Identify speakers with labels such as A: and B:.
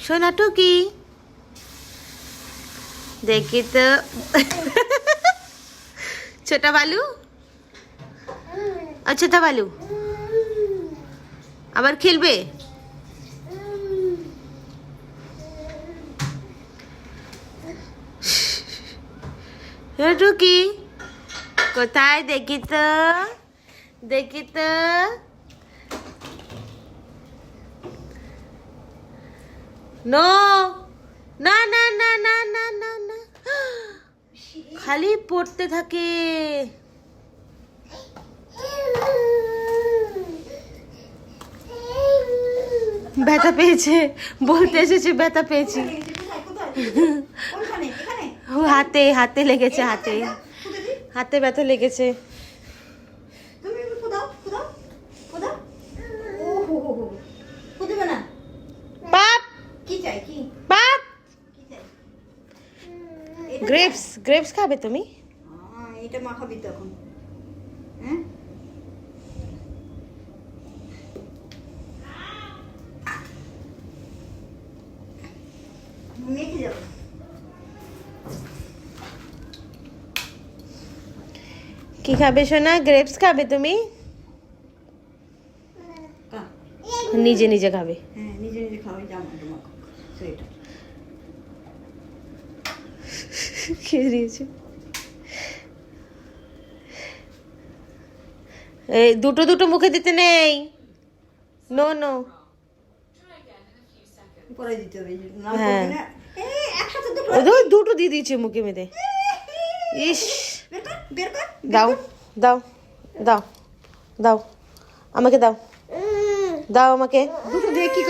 A: সোনা টুকি দেখি তো ছোটা বালু ছোটা বালু আবার খেলবে টুকি কোথায় দেখি তো নো না না না না না না না খালি পড়তে থাকে ব্যথা পেয়েছে বলতে এসেছে ব্যথা পেয়েছি হাতে হাতে লেগেছে হাতে ব্যথা লেগেছে গ্রেপস খাবে তুমি
B: এটা মাখাবি তখন হ্যাঁ মেখে যাবো
A: কি খাবে সোনা গ্রেপস খাবে তুমি নিজে নিজে খাবে
B: হ্যাঁ নিজে নিজে খাবে জামাটা মাখো সেটা
A: খেয়ে দিয়েছে এই দুটো দুটো মুখে দিতে নেই নো নো
B: পরে দিতে হবে না
A: হ্যাঁ
B: করবি না একসাথে দুটো
A: দুটো দিয়ে দিয়েছে মুখে মেতে ইস
B: বের কর
A: দাও দাও দাও দাও আমাকে দাও আমাকে
B: দুটো দিয়ে কি